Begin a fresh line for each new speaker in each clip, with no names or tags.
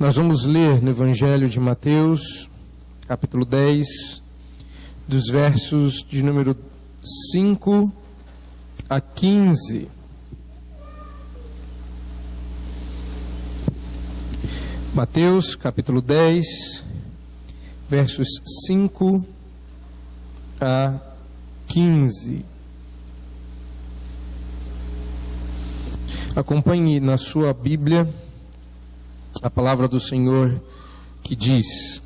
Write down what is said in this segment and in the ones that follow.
Nós vamos ler no Evangelho de Mateus, capítulo 10, dos versos de número 5 a 15. Mateus, capítulo 10, versos 5 a 15. Acompanhe na sua Bíblia a palavra do Senhor que diz: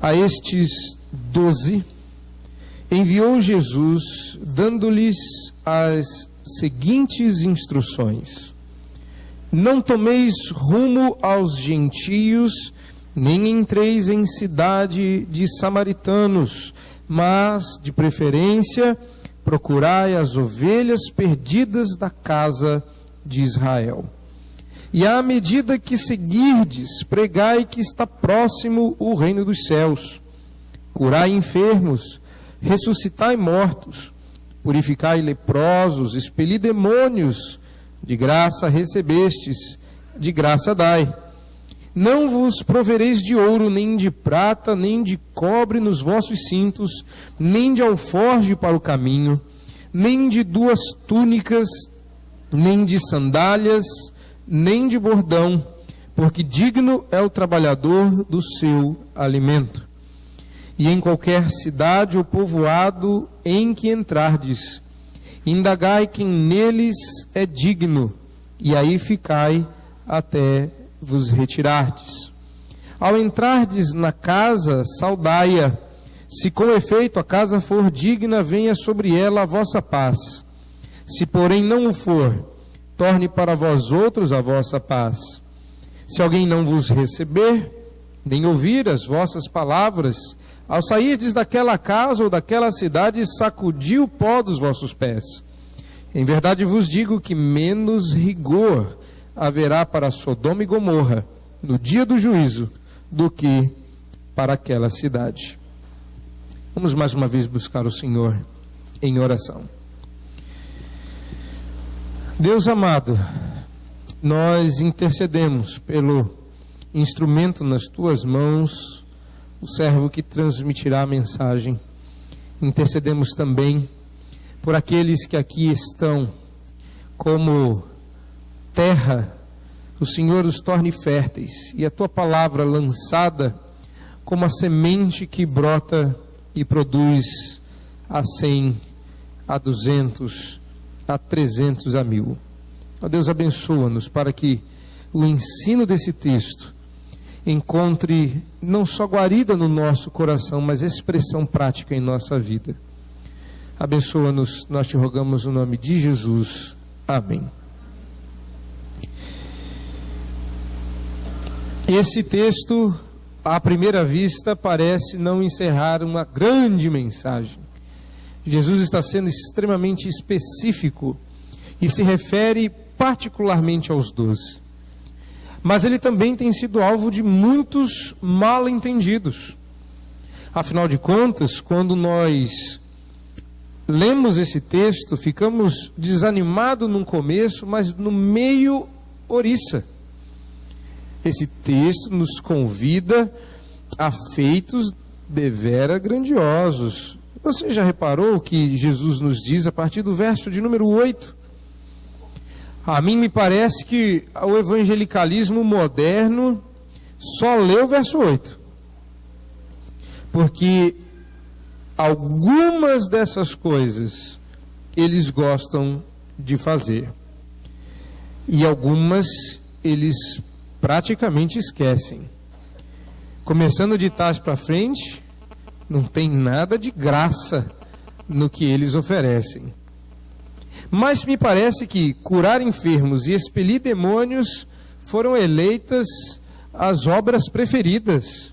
a estes 12 enviou Jesus, dando-lhes as seguintes instruções: não tomeis rumo aos gentios, nem entreis em cidade de samaritanos, mas, de preferência, procurai as ovelhas perdidas da casa de Israel. E à medida que seguirdes, pregai que está próximo o reino dos céus. Curai enfermos, ressuscitai mortos, purificai leprosos, expeli demônios. De graça recebestes, de graça dai. Não vos provereis de ouro, nem de prata, nem de cobre nos vossos cintos, nem de alforje para o caminho, nem de 2 túnicas, nem de sandálias, nem de bordão, porque digno é o trabalhador do seu alimento. E em qualquer cidade ou povoado em que entrardes, indagai quem neles é digno, e aí ficai até vos retirardes. Ao entrardes na casa, saudai-a. Se com efeito a casa for digna, venha sobre ela a vossa paz. Se porém não o for, torne para vós outros a vossa paz. Se alguém não vos receber, nem ouvir as vossas palavras, ao sairdes daquela casa ou daquela cidade, sacudi o pó dos vossos pés. Em verdade vos digo que menos rigor haverá para Sodoma e Gomorra no dia do juízo do que para aquela cidade. Vamos mais uma vez buscar o Senhor em oração. Deus amado, nós intercedemos pelo instrumento nas tuas mãos, o servo que transmitirá a mensagem. Intercedemos também por aqueles que aqui estão como terra, o Senhor os torne férteis, e a tua palavra lançada como a semente que brota e produz a 100, a 200, a 300, a 1000. Ó Deus, abençoa-nos para que o ensino desse texto encontre não só guarida no nosso coração, mas expressão prática em nossa vida. Abençoa-nos, nós te rogamos no nome de Jesus. Amém. Esse texto, à primeira vista, parece não encerrar uma grande mensagem. Jesus está sendo extremamente específico e se refere particularmente aos 12. Mas ele também tem sido alvo de muitos mal-entendidos. Afinal de contas, quando nós lemos esse texto, ficamos desanimados no começo, mas no meio oriça. Esse texto nos convida a feitos devera grandiosos. Você já reparou o que Jesus nos diz a partir do verso de número 8? A mim me parece que o evangelicalismo moderno só lê o verso 8. Porque algumas dessas coisas eles gostam de fazer. E algumas eles praticamente esquecem. Começando de trás para frente, não tem nada de graça no que eles oferecem. Mas me parece que curar enfermos e expelir demônios foram eleitas as obras preferidas.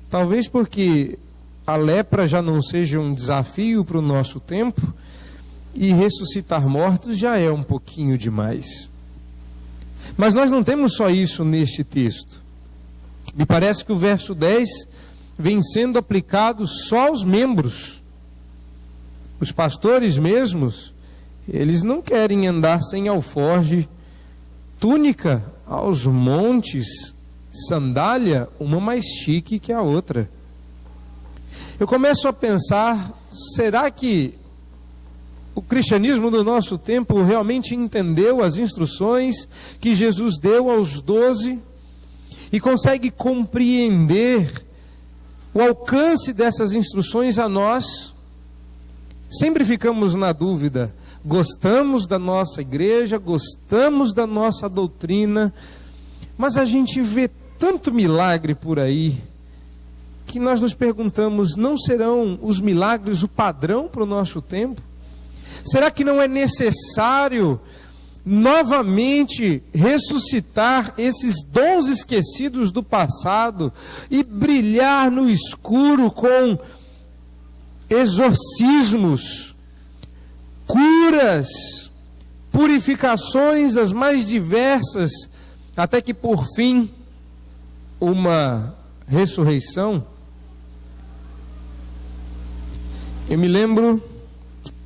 Talvez porque a lepra já não seja um desafio para o nosso tempo e ressuscitar mortos já é um pouquinho demais. Mas nós não temos só isso neste texto. Me parece que o verso 10 vem sendo aplicado só aos membros. Os pastores mesmos, eles não querem andar sem alforje, túnica aos montes sandália, uma mais chique que a outra. Eu começo a pensar, será que o cristianismo do nosso tempo realmente entendeu as instruções que Jesus deu aos 12 e consegue compreender o alcance dessas instruções a nós? Sempre ficamos na dúvida. Gostamos da nossa igreja, gostamos da nossa doutrina, mas a gente vê tanto milagre por aí, que nós nos perguntamos, não serão os milagres o padrão para o nosso tempo? Será que não é necessário novamente ressuscitar esses dons esquecidos do passado e brilhar no escuro com exorcismos, curas, purificações as mais diversas, até que por fim uma ressurreição? Eu me lembro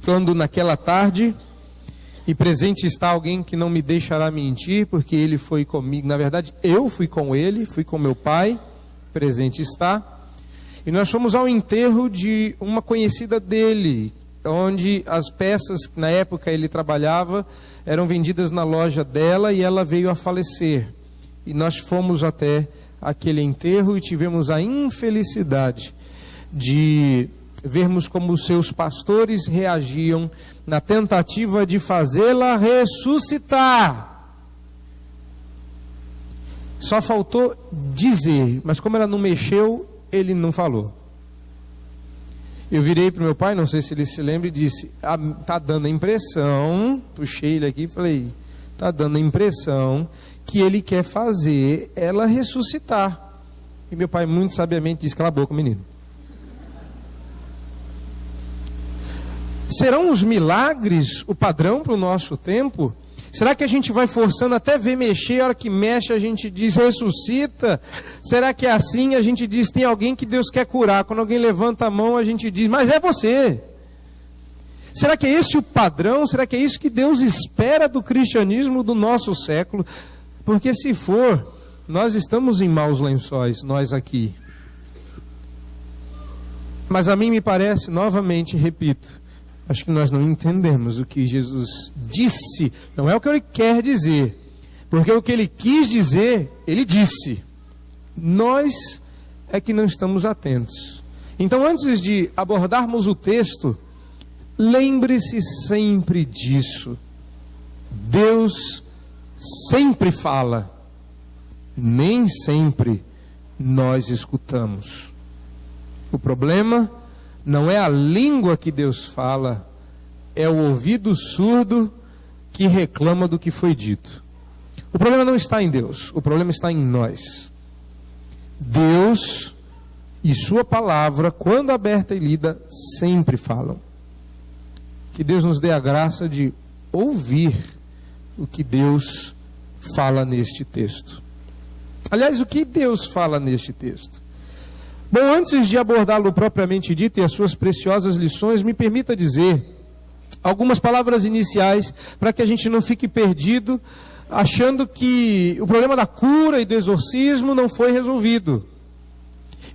quando naquela tarde, e presente está alguém que não me deixará mentir, porque ele foi comigo, na verdade eu fui com ele, fui com meu pai, presente está, e nós fomos ao enterro de uma conhecida dele, onde as peças que na época ele trabalhava eram vendidas na loja dela, e ela veio a falecer. E nós fomos até aquele enterro e tivemos a infelicidade de vermos como os seus pastores reagiam na tentativa de fazê-la ressuscitar. Só faltou dizer, mas como ela não mexeu, ele não falou. Eu virei para o meu pai, não sei se ele se lembra, e disse, está dando a impressão, puxei ele aqui e falei, está dando a impressão que ele quer fazer ela ressuscitar. E meu pai muito sabiamente disse, cala a boca, menino. Serão os milagres o padrão para o nosso tempo? Será que a gente vai forçando até ver mexer, a hora que mexe a gente diz ressuscita? Será que é assim? A gente diz tem alguém que Deus quer curar. Quando alguém levanta a mão a gente diz, mas é você. Será que é esse o padrão? Será que é isso que Deus espera do cristianismo do nosso século? Porque se for, nós estamos em maus lençóis, nós aqui. Mas a mim me parece, novamente, repito, acho que nós não entendemos o que Jesus disse. Não é o que ele quer dizer. Porque o que ele quis dizer, ele disse. Nós é que não estamos atentos. Então, antes de abordarmos o texto, lembre-se sempre disso. Deus sempre fala. Nem sempre nós escutamos. O problema não é a língua que Deus fala, é o ouvido surdo que reclama do que foi dito. O problema não está em Deus, o problema está em nós. Deus e sua palavra, quando aberta e lida, sempre falam. Que Deus nos dê a graça de ouvir o que Deus fala neste texto. Aliás, o que Deus fala neste texto? Bom, antes de abordá-lo propriamente dito e as suas preciosas lições, me permita dizer algumas palavras iniciais para que a gente não fique perdido, achando que o problema da cura e do exorcismo não foi resolvido.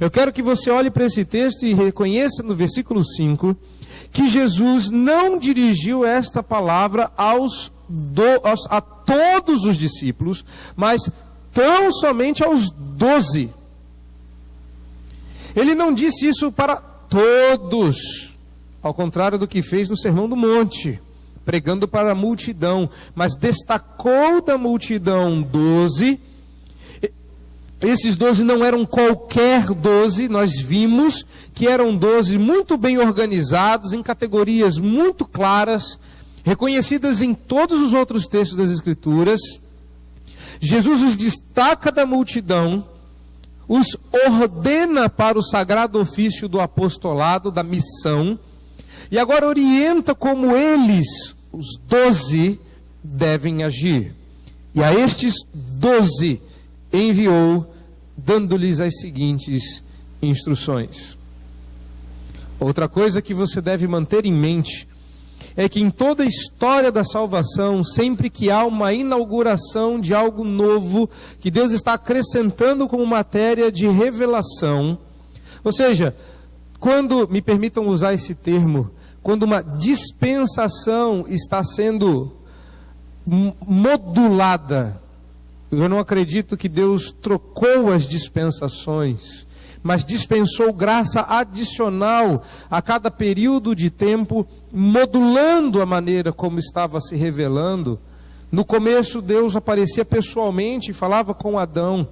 Eu quero que você olhe para esse texto e reconheça no versículo 5 que Jesus não dirigiu esta palavra a todos os discípulos, mas tão somente aos 12. Ele não disse isso para todos, ao contrário do que fez no Sermão do Monte, pregando para a multidão, mas destacou da multidão 12. Esses 12 não eram qualquer 12, nós vimos que eram 12 muito bem organizados, em categorias muito claras, reconhecidas em todos os outros textos das Escrituras. Jesus os destaca da multidão, os ordena para o sagrado ofício do apostolado, da missão, e agora orienta como eles, os 12, devem agir. E a estes 12 enviou, dando-lhes as seguintes instruções. Outra coisa que você deve manter em mente é que em toda a história da salvação, sempre que há uma inauguração de algo novo, que Deus está acrescentando como matéria de revelação, ou seja, quando, me permitam usar esse termo, quando uma dispensação está sendo modulada, eu não acredito que Deus trocou as dispensações, mas dispensou graça adicional a cada período de tempo, modulando a maneira como estava se revelando. No começo Deus aparecia pessoalmente e falava com Adão,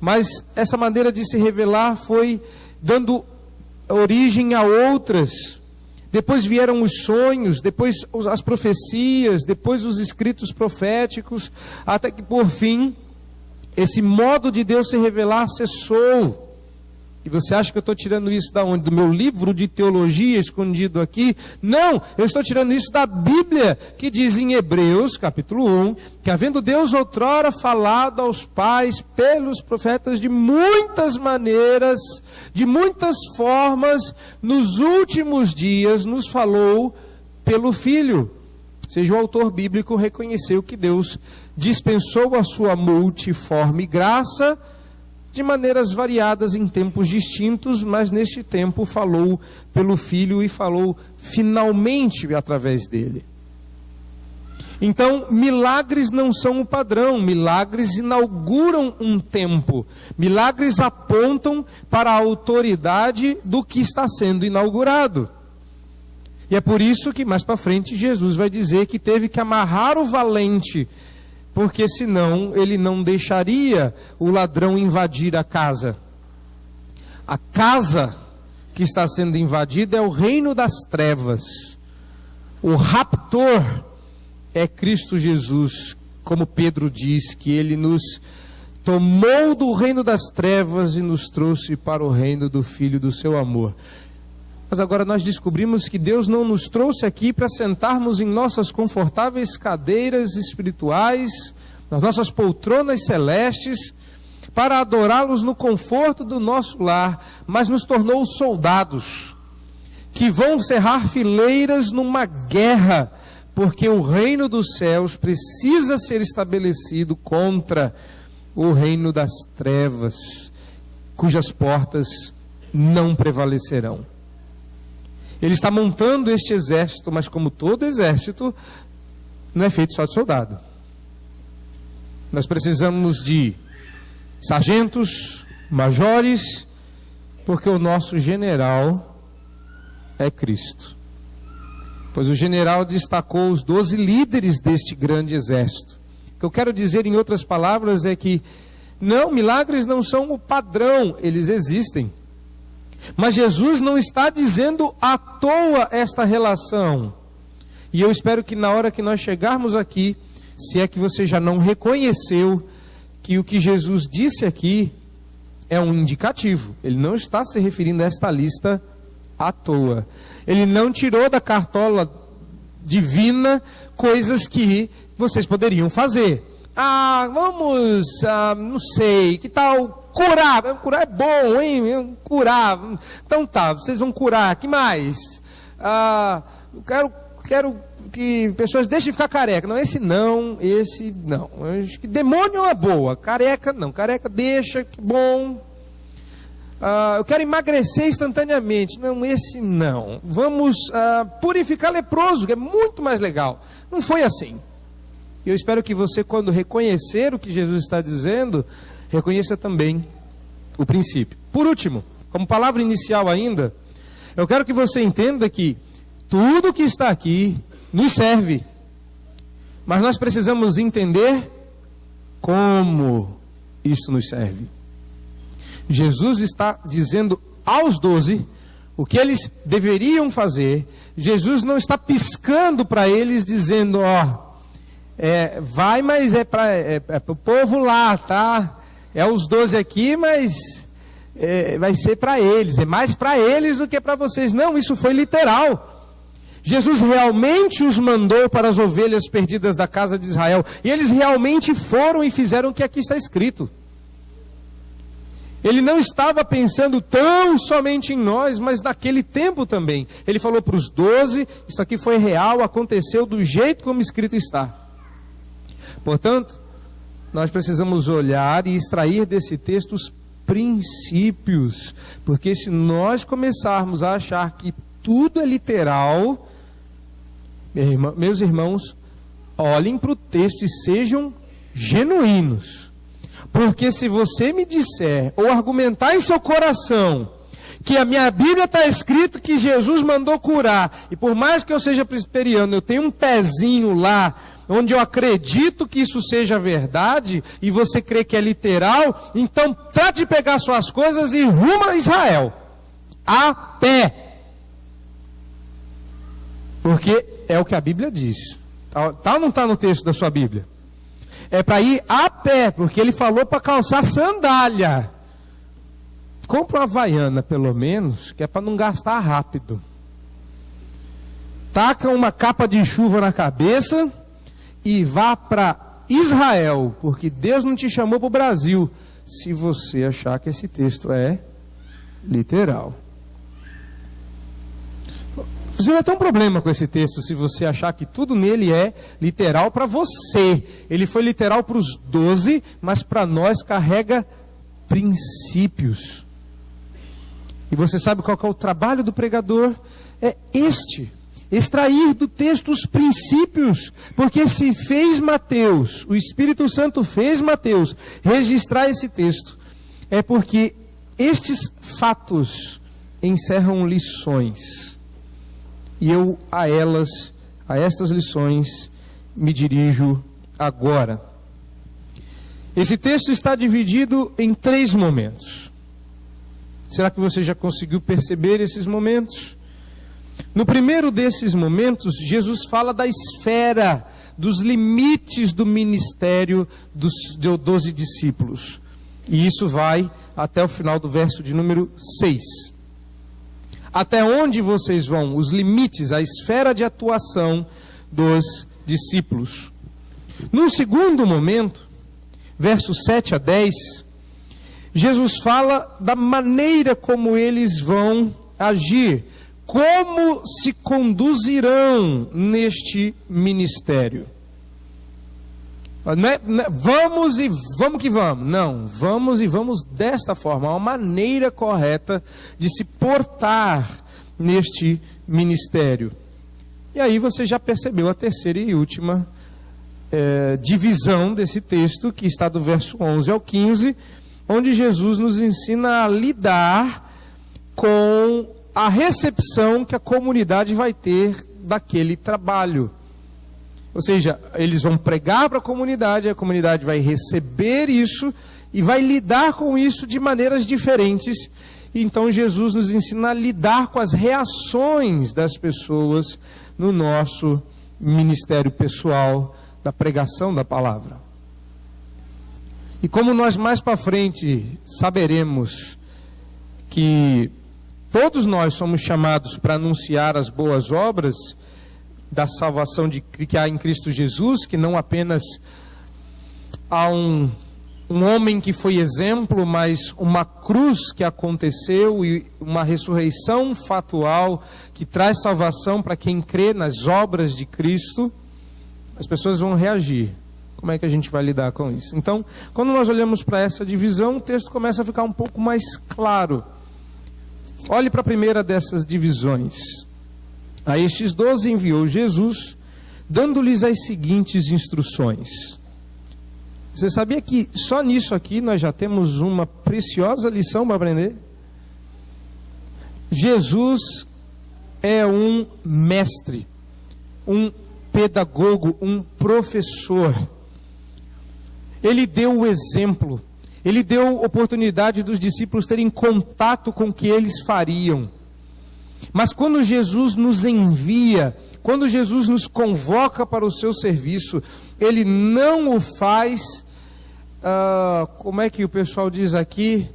mas essa maneira de se revelar foi dando origem a outras. Depois vieram os sonhos, depois as profecias, depois os escritos proféticos, até que por fim, esse modo de Deus se revelar cessou. E você acha que eu estou tirando isso da onde? Do meu livro de teologia escondido aqui? Não, eu estou tirando isso da Bíblia, que diz em Hebreus, capítulo 1, que havendo Deus outrora falado aos pais pelos profetas de muitas maneiras, de muitas formas, nos últimos dias nos falou pelo Filho. Ou seja, o autor bíblico reconheceu que Deus dispensou a sua multiforme graça de maneiras variadas em tempos distintos, mas neste tempo falou pelo Filho e falou finalmente através dele. Então, milagres não são o padrão, milagres inauguram um tempo, milagres apontam para a autoridade do que está sendo inaugurado. E é por isso que mais para frente Jesus vai dizer que teve que amarrar o valente, porque senão ele não deixaria o ladrão invadir a casa. A casa que está sendo invadida é o reino das trevas. O raptor é Cristo Jesus, como Pedro diz, que ele nos tomou do reino das trevas e nos trouxe para o reino do Filho do seu amor. Mas agora nós descobrimos que Deus não nos trouxe aqui para sentarmos em nossas confortáveis cadeiras espirituais, nas nossas poltronas celestes, para adorá-los no conforto do nosso lar, mas nos tornou soldados, que vão cerrar fileiras numa guerra, porque o reino dos céus precisa ser estabelecido contra o reino das trevas, cujas portas não prevalecerão. Ele está montando este exército, mas como todo exército, não é feito só de soldado. Nós precisamos de sargentos, majores, porque o nosso general é Cristo. Pois o general destacou os 12 líderes deste grande exército. O que eu quero dizer, em outras palavras, é que não, milagres não são o padrão, eles existem. Mas Jesus não está dizendo à toa esta relação. E eu espero que na hora que nós chegarmos aqui, se é que você já não reconheceu que o que Jesus disse aqui é um indicativo. Ele não está se referindo a esta lista à toa. Ele não tirou da cartola divina coisas que vocês poderiam fazer. Vamos, não sei, que tal curar? Curar é bom, hein? Curar. Então tá, vocês vão curar. Que mais? Quero que pessoas deixem de ficar careca. Não, esse não. Acho que demônio é boa. Careca não. Careca deixa, que bom. Eu quero emagrecer instantaneamente. Não, esse não. Vamos purificar leproso, que é muito mais legal. Não foi assim. Eu espero que você, quando reconhecer o que Jesus está dizendo, reconheça também o princípio. Por último, como palavra inicial ainda, eu quero que você entenda que tudo que está aqui nos serve, mas nós precisamos entender como isto nos serve. Jesus está dizendo aos 12 o que eles deveriam fazer. Jesus não está piscando para eles dizendo, vai, mas é para o povo lá, tá? É os 12 aqui, mas vai ser para eles, é mais para eles do que para vocês. Não, isso foi literal. Jesus realmente os mandou para as ovelhas perdidas da casa de Israel, e eles realmente foram e fizeram o que aqui está escrito. Ele não estava pensando tão somente em nós, mas naquele tempo também. Ele falou para os 12, isso aqui foi real, aconteceu do jeito como escrito está. Portanto, nós precisamos olhar e extrair desse texto os princípios. Porque se nós começarmos a achar que tudo é literal, meus irmãos, olhem para o texto e sejam genuínos. Porque se você me disser, ou argumentar em seu coração, que a minha Bíblia está escrito que Jesus mandou curar, e por mais que eu seja presbiteriano, eu tenho um pezinho lá, onde eu acredito que isso seja verdade, e você crê que é literal, então trate de pegar suas coisas e rumo a Israel, a pé. Porque é o que a Bíblia diz. Tá ou não está no texto da sua Bíblia? É para ir a pé, porque ele falou para calçar sandália. Compra uma havaiana, pelo menos, que é para não gastar rápido. Taca uma capa de chuva na cabeça e vá para Israel, porque Deus não te chamou para o Brasil, se você achar que esse texto é literal. Você vai ter um problema com esse texto se você achar que tudo nele é literal para você. Ele foi literal para os 12, mas para nós carrega princípios. E você sabe qual que é o trabalho do pregador? É este: extrair do texto os princípios. Porque se fez Mateus, o Espírito Santo fez Mateus registrar esse texto, é porque estes fatos encerram lições. E eu a estas lições, me dirijo agora. Esse texto está dividido em 3 momentos. Será que você já conseguiu perceber esses momentos? No primeiro desses momentos, Jesus fala da esfera, dos limites do ministério dos 12 discípulos. E isso vai até o final do verso de número 6. Até onde vocês vão? Os limites, a esfera de atuação dos discípulos. No segundo momento, versos 7 a 10, Jesus fala da maneira como eles vão agir, como se conduzirão neste ministério. Vamos e vamos que vamos. Não, vamos e vamos desta forma. Há uma maneira correta de se portar neste ministério. E aí você já percebeu a terceira e última divisão desse texto, que está do verso 11 ao 15, onde Jesus nos ensina a lidar com a recepção que a comunidade vai ter daquele trabalho. Ou seja, eles vão pregar para a comunidade vai receber isso e vai lidar com isso de maneiras diferentes. Então Jesus nos ensina a lidar com as reações das pessoas no nosso ministério pessoal da pregação da palavra. E como nós mais para frente saberemos que todos nós somos chamados para anunciar as boas obras da salvação que há em Cristo Jesus, que não apenas há um homem que foi exemplo, mas uma cruz que aconteceu e uma ressurreição fatual que traz salvação para quem crê nas obras de Cristo, as pessoas vão reagir. Como é que a gente vai lidar com isso? Então, quando nós olhamos para essa divisão, o texto começa a ficar um pouco mais claro. Olhe para a primeira dessas divisões. A estes 12 enviou Jesus, dando-lhes as seguintes instruções. Você sabia que só nisso aqui nós já temos uma preciosa lição para aprender? Jesus é um mestre, um pedagogo, um professor. Ele deu o exemplo, ele deu oportunidade dos discípulos terem contato com o que eles fariam. Mas quando Jesus nos envia, quando Jesus nos convoca para o seu serviço, ele não o faz, como é que o pessoal diz aqui?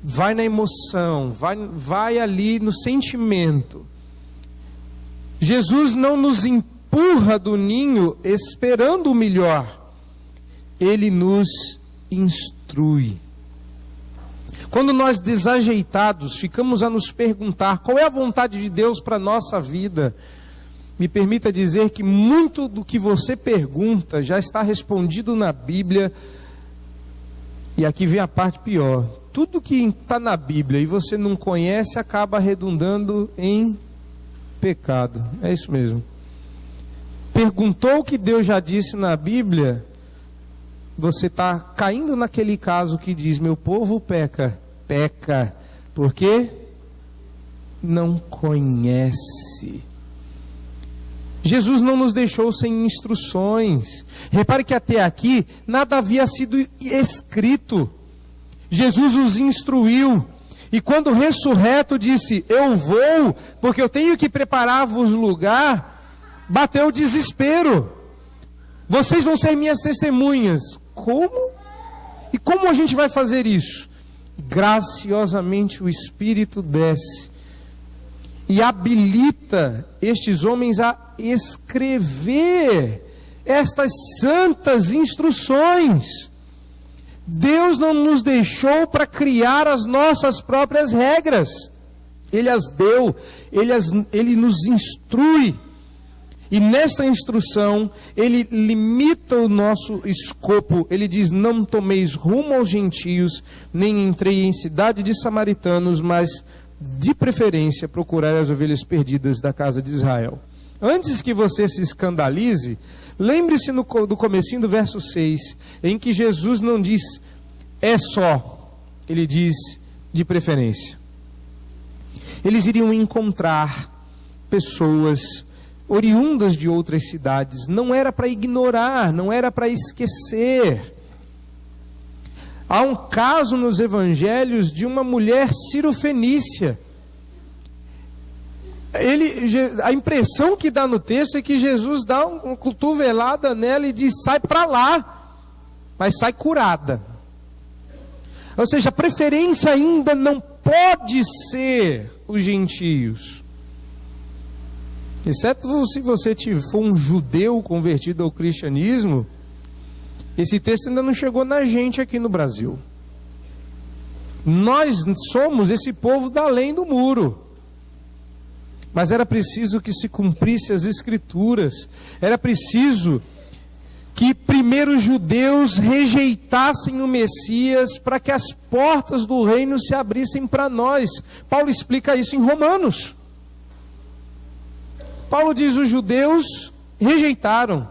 Vai na emoção, vai ali no sentimento. Jesus não nos empurra do ninho esperando o melhor. Ele nos instrui. Quando nós desajeitados ficamos a nos perguntar qual é a vontade de Deus para a nossa vida, me permita dizer que muito do que você pergunta já está respondido na Bíblia. E aqui vem a parte pior: tudo que está na Bíblia e você não conhece acaba redundando em pecado. É isso mesmo. Perguntou o que Deus já disse na Bíblia, você está caindo naquele caso que diz: meu povo peca. Peca porque não conhece. Jesus não nos deixou sem instruções. Repare que até aqui nada havia sido escrito. Jesus os instruiu. E quando ressurreto disse: eu vou, porque eu tenho que preparar-vos lugar, bateu o desespero. Vocês vão ser minhas testemunhas. Como? E como a gente vai fazer isso? Graciosamente o Espírito desce e habilita estes homens a escrever estas santas instruções. Deus não nos deixou para criar as nossas próprias regras. Ele as deu, ele nos instrui. E nesta instrução, ele limita o nosso escopo. Ele diz: não tomeis rumo aos gentios, nem entrei em cidade de samaritanos, mas de preferência procurai as ovelhas perdidas da casa de Israel. Antes que você se escandalize, lembre-se do comecinho do verso 6, em que Jesus não diz é só, ele diz de preferência. Eles iriam encontrar pessoas oriundas de outras cidades. Não era para ignorar, não era para esquecer. Há um caso nos evangelhos de uma mulher cirofenícia. A impressão que dá no texto é que Jesus dá uma cotovelada nela e diz: sai para lá, mas sai curada. Ou seja, a preferência ainda não pode ser os gentios. Exceto se você for um judeu convertido ao cristianismo, esse texto ainda não chegou na gente aqui no Brasil. Nós somos esse povo da além do muro. Mas era preciso que se cumprisse as Escrituras. Era preciso que primeiro os judeus rejeitassem o Messias para que as portas do reino se abrissem para nós. Paulo explica isso em Romanos. Paulo diz: os judeus rejeitaram,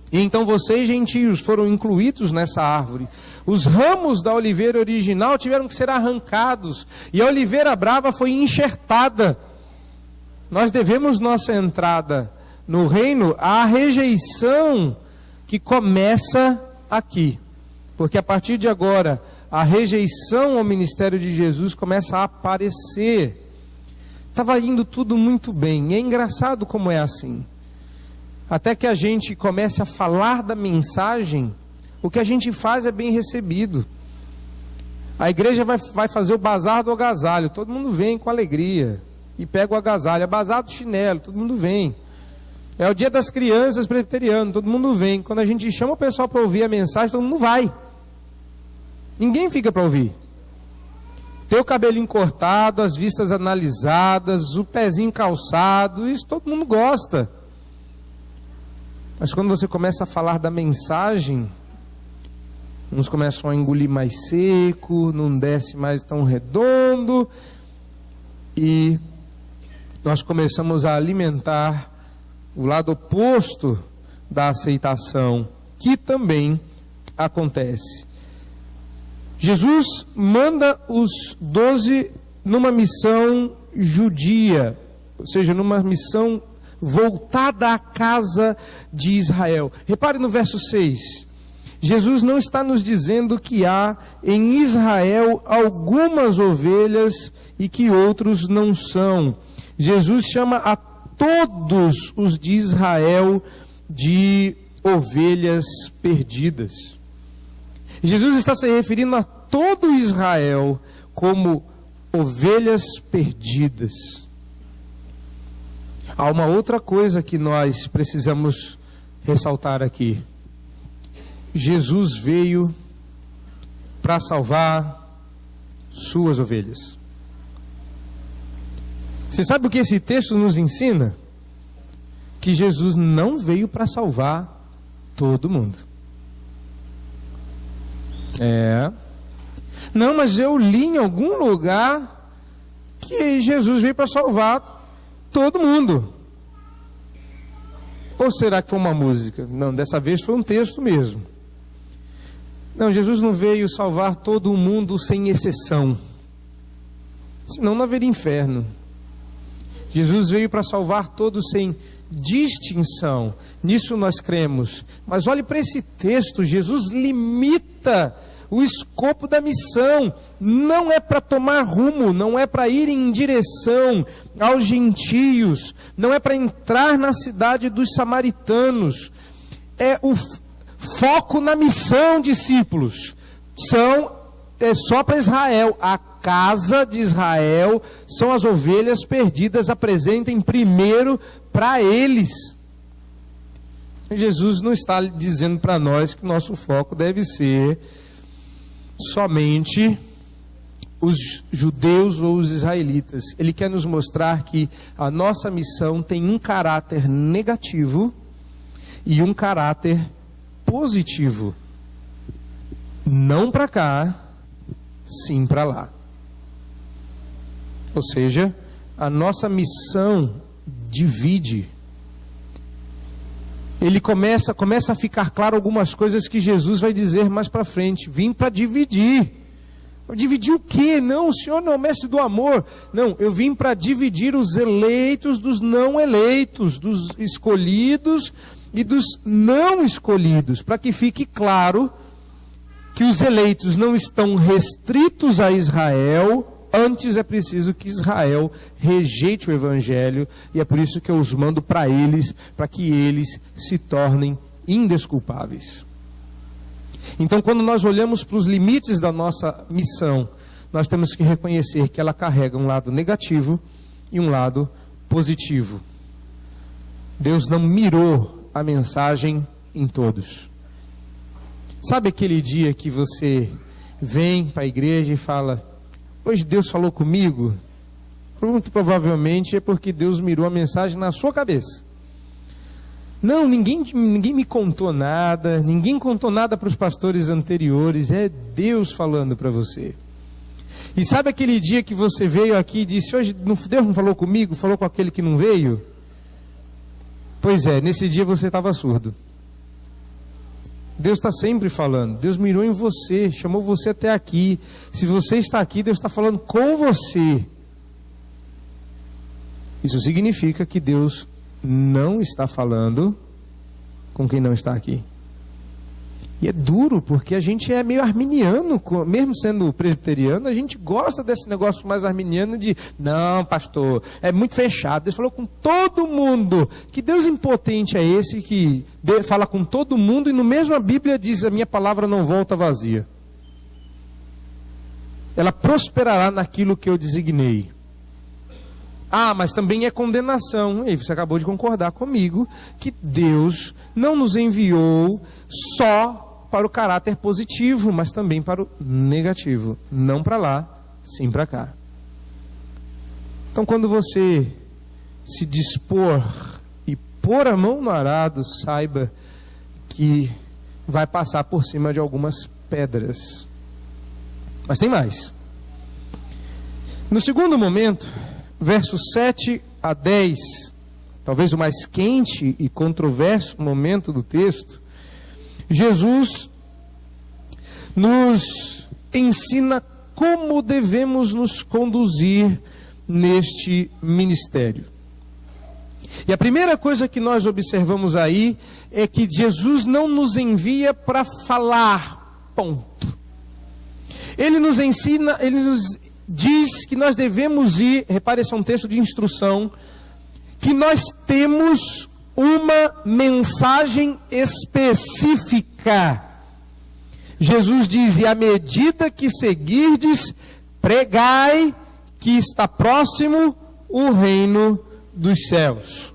e então vocês, gentios, foram incluídos nessa árvore. Os ramos da oliveira original tiveram que ser arrancados, e a oliveira brava foi enxertada. Nós devemos nossa entrada no reino à rejeição que começa aqui, porque a partir de agora a rejeição ao ministério de Jesus começa a aparecer. Estava indo tudo muito bem. É engraçado como é assim. Até que a gente comece a falar da mensagem, o que a gente faz é bem recebido. A igreja vai fazer o bazar do agasalho. Todo mundo vem com alegria e pega o agasalho. É bazar do chinelo, todo mundo vem. É o dia das crianças presbiteriano, todo mundo vem. Quando a gente chama o pessoal para ouvir a mensagem, todo mundo vai. Ninguém fica para ouvir. Ter o cabelinho cortado, as vistas analisadas, o pezinho calçado, isso todo mundo gosta. Mas quando você começa a falar da mensagem, uns começam a engolir mais seco, não desce mais tão redondo, e nós começamos a alimentar o lado oposto da aceitação, que também acontece. Jesus manda os 12 numa missão judia, ou seja, numa missão voltada à casa de Israel. Repare no verso 6. Jesus não está nos dizendo que há em Israel algumas ovelhas e que outros não são. Jesus chama a todos os de Israel de ovelhas perdidas. Jesus está se referindo a todo Israel como ovelhas perdidas. Há uma outra coisa que nós precisamos ressaltar aqui. Jesus veio para salvar suas ovelhas. Você sabe o que esse texto nos ensina? Que Jesus não veio para salvar todo mundo. Não, mas eu li em algum lugar que Jesus veio para salvar todo mundo. Ou será que foi uma música? Não, dessa vez foi um texto mesmo. Não, Jesus não veio salvar todo mundo sem exceção. Senão não haveria inferno. Jesus veio para salvar todos sem distinção. Nisso nós cremos. Mas olhe para esse texto. Jesus limita o escopo da missão. Não é para tomar rumo, não é para ir em direção aos gentios, não é para entrar na cidade dos samaritanos. É o foco na missão, discípulos. É só para Israel. A casa de Israel são as ovelhas perdidas. Apresentem primeiro para eles. Jesus não está dizendo para nós que o nosso foco deve ser somente os judeus ou os israelitas. Ele quer nos mostrar que a nossa missão tem um caráter negativo e um caráter positivo. Não para cá, sim para lá. Ou seja, a nossa missão divide. Ele começa a ficar claro algumas coisas que Jesus vai dizer mais para frente. Vim para dividir. Dividir o quê? Não, o Senhor não é o mestre do amor. Não, eu vim para dividir os eleitos dos não eleitos, dos escolhidos e dos não escolhidos, para que fique claro que os eleitos não estão restritos a Israel. Antes é preciso que Israel rejeite o Evangelho, e é por isso que eu os mando para eles, para que eles se tornem indesculpáveis. Então, quando nós olhamos para os limites da nossa missão, nós temos que reconhecer que ela carrega um lado negativo e um lado positivo. Deus não mirou a mensagem em todos. Sabe aquele dia que você vem para a igreja e fala: hoje Deus falou comigo? Muito provavelmente é porque Deus mirou a mensagem na sua cabeça. Não, ninguém me contou nada, ninguém contou nada para os pastores anteriores, é Deus falando para você. E sabe aquele dia que você veio aqui e disse: hoje Deus não falou comigo, falou com aquele que não veio? Pois é, nesse dia você estava surdo. Deus está sempre falando. Deus mirou em você, chamou você até aqui. Se você está aqui, Deus está falando com você. Isso significa que Deus não está falando com quem não está aqui. E é duro, porque a gente é meio arminiano, mesmo sendo presbiteriano, a gente gosta desse negócio mais arminiano de: não, pastor, é muito fechado. Deus falou com todo mundo. Que Deus impotente é esse que fala com todo mundo e no mesmo a Bíblia diz: a minha palavra não volta vazia. Ela prosperará naquilo que eu designei. Ah, mas também é condenação. E você acabou de concordar comigo que Deus não nos enviou só para o caráter positivo, mas também para o negativo. Não para lá, sim para cá. Então, quando você se dispor e pôr a mão no arado, saiba que vai passar por cima de algumas pedras. Mas tem mais. No segundo momento, versos 7 a 10, talvez o mais quente e controverso momento do texto, Jesus nos ensina como devemos nos conduzir neste ministério. E a primeira coisa que nós observamos aí é que Jesus não nos envia para falar, ponto. Ele nos ensina, ele nos diz que nós devemos ir, repare, esse é um texto de instrução, que nós temos uma mensagem específica. Jesus diz: e à medida que seguirdes, pregai que está próximo o reino dos céus.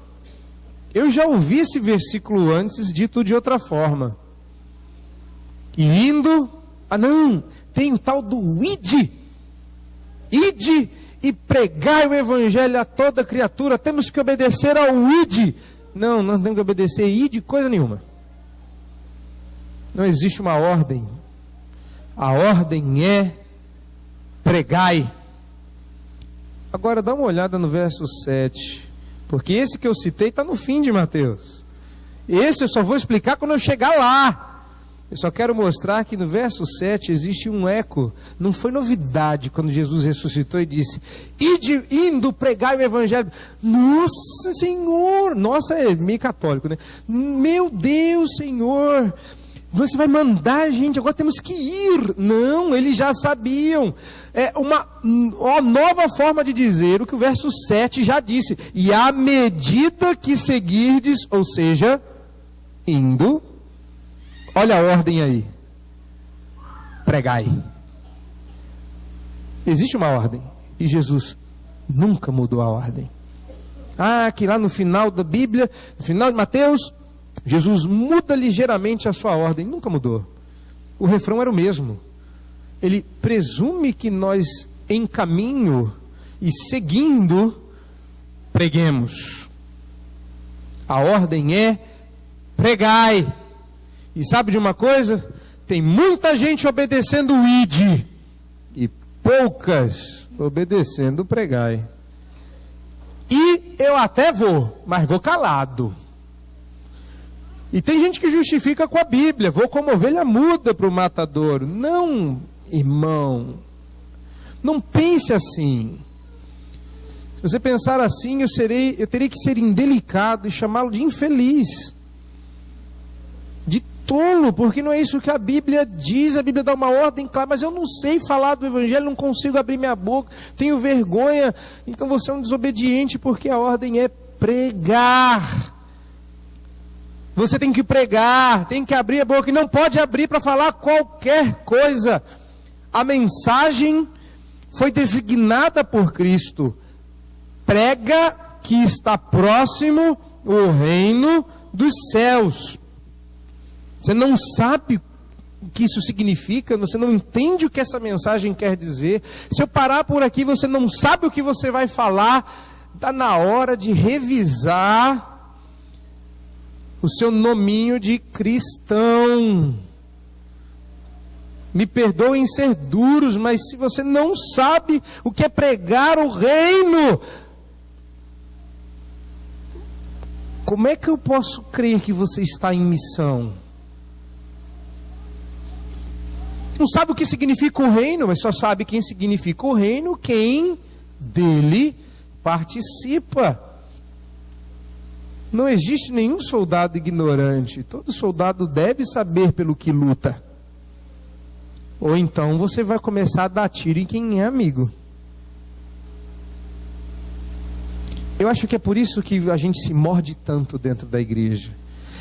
Eu já ouvi esse versículo antes, dito de outra forma. E indo, não, tem o tal do ide. ide e pregai o evangelho a toda criatura, temos que obedecer ao ide. Não, não temos que obedecer ide coisa nenhuma. Não existe uma ordem. A ordem é pregai. Agora dá uma olhada no verso 7, porque esse que eu citei está no fim de Mateus. Esse eu só vou explicar quando eu chegar lá. Eu só quero mostrar que no verso 7 existe um eco. Não foi novidade quando Jesus ressuscitou e disse: ide, indo pregar o evangelho. Nossa, Senhor! Nossa, é meio católico, né? Meu Deus, Senhor! Você vai mandar a gente, agora temos que ir. Não, eles já sabiam. É uma nova forma de dizer o que o verso 7 já disse. E à medida que seguirdes, ou seja, indo, olha a ordem aí. Pregai. Existe uma ordem. E Jesus nunca mudou a ordem. Que lá no final da Bíblia, no final de Mateus, Jesus muda ligeiramente a sua ordem. Nunca mudou. O refrão era o mesmo. Ele presume que nós, em caminho e seguindo, preguemos. A ordem é pregai. E sabe de uma coisa? Tem muita gente obedecendo o ide e poucas obedecendo o pregai. E eu até vou, mas vou calado. E tem gente que justifica com a Bíblia: vou como ovelha muda para o matadouro. Não, irmão, não pense assim. Se você pensar assim, eu teria que ser indelicado e chamá-lo de infeliz, de tolo, porque não é isso que a Bíblia diz. A Bíblia dá uma ordem clara, mas eu não sei falar do evangelho, não consigo abrir minha boca, tenho vergonha. Então você é um desobediente, porque a ordem é pregar. Você tem que pregar, tem que abrir a boca, e não pode abrir para falar qualquer coisa. A mensagem foi designada por Cristo: prega que está próximo o reino dos céus. Você não sabe o que isso significa, você não entende o que essa mensagem quer dizer. Se eu parar por aqui, você não sabe o que você vai falar. Está na hora de revisar o seu nominho de cristão. Me perdoem ser duros, mas se você não sabe o que é pregar o reino, como é que eu posso crer que você está em missão? Não sabe o que significa o reino, mas só sabe quem significa o reino quem dele participa. Não existe nenhum soldado ignorante. Todo soldado deve saber pelo que luta. Ou então você vai começar a dar tiro em quem é amigo. Eu acho que é por isso que a gente se morde tanto dentro da igreja.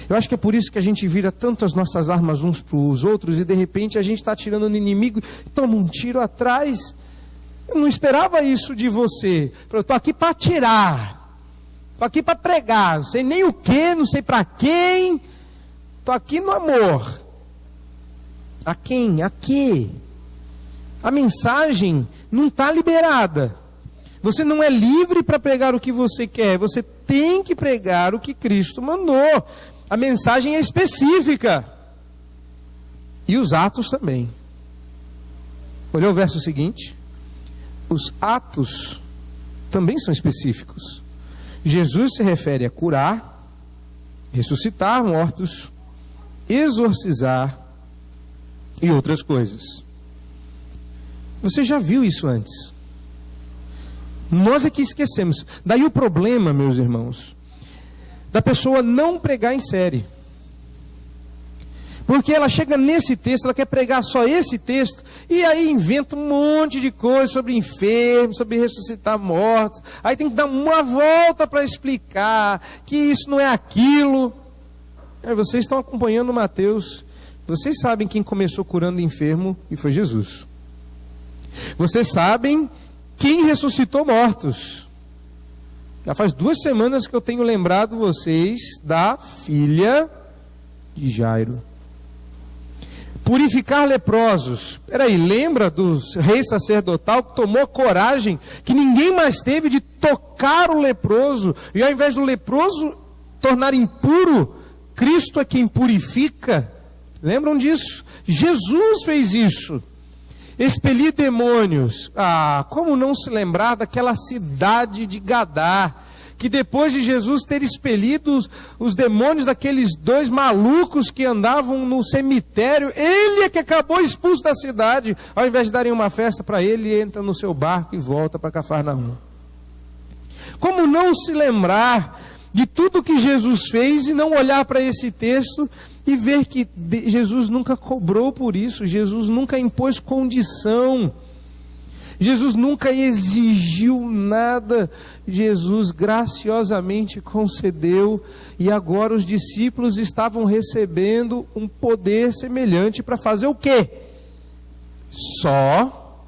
Eu acho que é por isso que a gente vira tanto as nossas armas uns para os outros, e de repente a gente está atirando no inimigo e toma um tiro atrás. Eu não esperava isso de você. Eu estou aqui para atirar. Estou aqui para pregar, não sei nem o que, não sei para quem. Estou aqui no amor. A quem? A quê? A mensagem não está liberada. Você não é livre para pregar o que você quer. Você tem que pregar o que Cristo mandou. A mensagem é específica. E os atos também. Olhou o verso seguinte? Os atos também são específicos. Jesus se refere a curar, ressuscitar mortos, exorcizar e outras coisas. Você já viu isso antes? Nós é que esquecemos. Daí o problema, meus irmãos, da pessoa não pregar em série. Porque ela chega nesse texto, ela quer pregar só esse texto, e aí inventa um monte de coisa sobre enfermos, sobre ressuscitar mortos. Aí tem que dar uma volta para explicar que isso não é aquilo. Vocês estão acompanhando Mateus. Vocês sabem quem começou curando enfermo e foi Jesus. Vocês sabem quem ressuscitou mortos. Já faz 2 semanas que eu tenho lembrado vocês da filha de Jairo. Purificar leprosos. Peraí, lembra do rei sacerdotal que tomou coragem, que ninguém mais teve, de tocar o leproso, e ao invés do leproso tornar impuro, Cristo é quem purifica. Lembram disso? Jesus fez isso. Expelir demônios. Como não se lembrar daquela cidade de Gadá, que depois de Jesus ter expelido os demônios daqueles 2 malucos que andavam no cemitério, ele é que acabou expulso da cidade. Ao invés de darem uma festa para ele, entra no seu barco e volta para Cafarnaum. Como não se lembrar de tudo que Jesus fez e não olhar para esse texto e ver que Jesus nunca cobrou por isso, Jesus nunca impôs condição, Jesus nunca exigiu nada, Jesus graciosamente concedeu, e agora os discípulos estavam recebendo um poder semelhante para fazer o quê? Só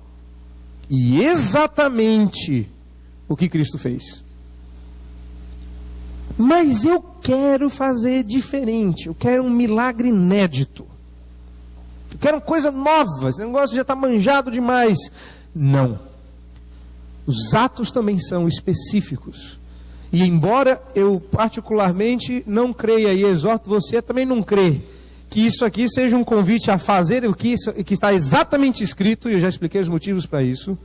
e exatamente o que Cristo fez. Mas eu quero fazer diferente, eu quero um milagre inédito, eu quero uma coisa nova, esse negócio já está manjado demais. Não. Os atos também são específicos. E embora eu particularmente não creia, e exorto você a também não crer, que isso aqui seja um convite a fazer o que está exatamente escrito, e eu já expliquei os motivos para isso.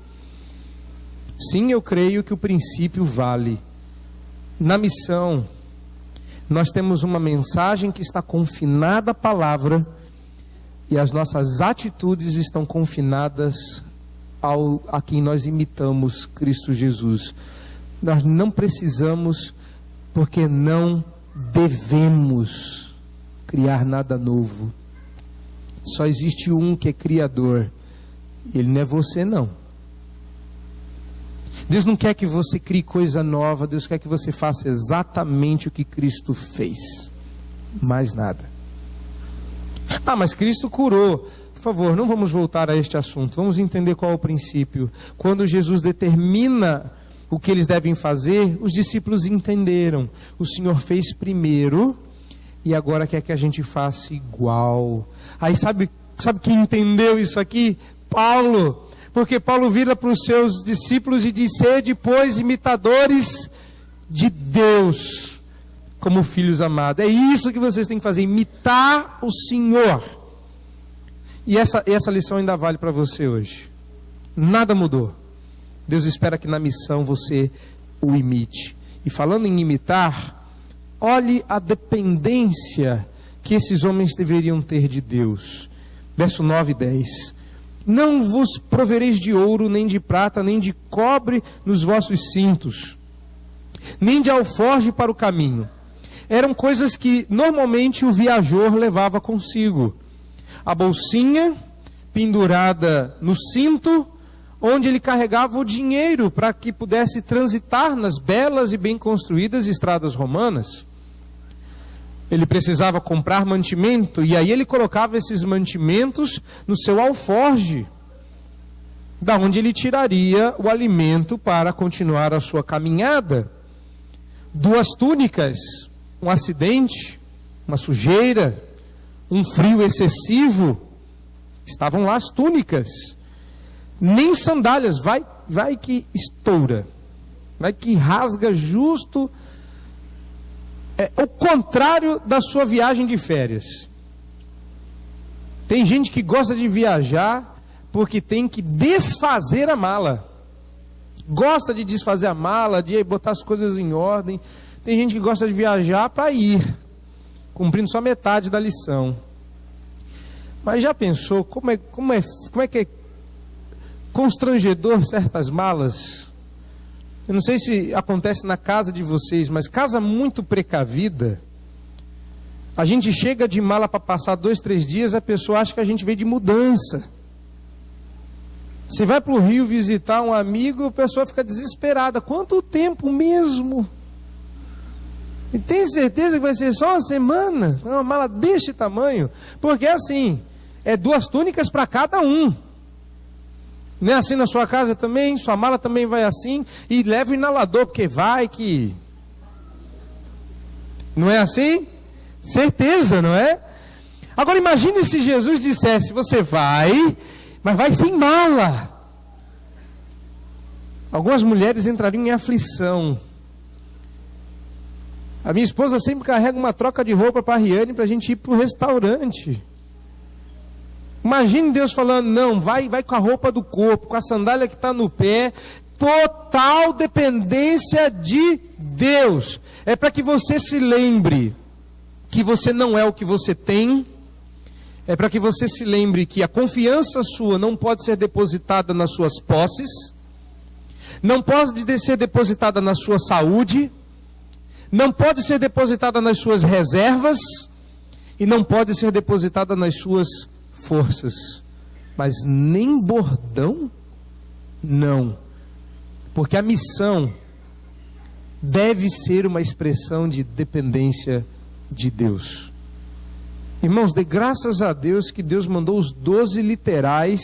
Sim, eu creio que o princípio vale. Na missão, nós temos uma mensagem que está confinada à palavra, e as nossas atitudes estão confinadas a quem nós imitamos, Cristo Jesus. Nós não precisamos, porque não devemos criar nada novo. Só existe um que é criador, ele não é você não. Deus não quer que você crie coisa nova, Deus quer que você faça exatamente o que Cristo fez, mais nada. Mas Cristo curou. Por favor, não vamos voltar a este assunto, vamos entender qual é o princípio. Quando Jesus determina o que eles devem fazer, os discípulos entenderam. O Senhor fez primeiro e agora quer que a gente faça igual. Aí sabe quem entendeu isso aqui? Paulo. Porque Paulo vira para os seus discípulos e diz: sede, pois, imitadores de Deus, como filhos amados. É isso que vocês têm que fazer, imitar o Senhor. E essa lição ainda vale para você hoje. Nada mudou. Deus espera que na missão você o imite. E falando em imitar, olhe a dependência que esses homens deveriam ter de Deus. Verso 9 e 10. Não vos provereis de ouro, nem de prata, nem de cobre nos vossos cintos, nem de alforje para o caminho. Eram coisas que normalmente o viajor levava consigo. A bolsinha pendurada no cinto, onde ele carregava o dinheiro para que pudesse transitar nas belas e bem construídas estradas romanas. Ele precisava comprar mantimento, e aí ele colocava esses mantimentos no seu alforje, da onde ele tiraria o alimento para continuar a sua caminhada. 2 túnicas, um acidente, uma sujeira, um frio excessivo, estavam lá as túnicas. Nem sandálias, vai que estoura, vai que rasga justo. É o contrário da sua viagem de férias. Tem gente que gosta de viajar porque tem que desfazer a mala. Gosta de desfazer a mala, de botar as coisas em ordem. Tem gente que gosta de viajar para ir, cumprindo só metade da lição. Mas já pensou como é que é constrangedor certas malas? Eu não sei se acontece na casa de vocês, mas casa muito precavida, a gente chega de mala para passar 2, 3 dias, a pessoa acha que a gente veio de mudança. Você vai para o Rio visitar um amigo, a pessoa fica desesperada. Quanto tempo mesmo? E tem certeza que vai ser só uma semana? Uma mala deste tamanho? Porque assim, é 2 túnicas para cada um. Não é assim na sua casa também? Sua mala também vai assim? E leva o inalador, porque vai que... Não é assim? Certeza, não é? Agora imagine se Jesus dissesse: você vai, mas vai sem mala. Algumas mulheres entrariam em aflição. A minha esposa sempre carrega uma troca de roupa para a Riane para a gente ir para o restaurante. Imagine Deus falando: não, vai com a roupa do corpo, com a sandália que está no pé. Total dependência de Deus. É para que você se lembre que você não é o que você tem. É para que você se lembre que a confiança sua não pode ser depositada nas suas posses, não pode ser depositada na sua saúde, não pode ser depositada nas suas reservas e não pode ser depositada nas suas forças. Mas nem bordão? Não. Porque a missão deve ser uma expressão de dependência de Deus. Irmãos, dê graças a Deus que Deus mandou os 12 literais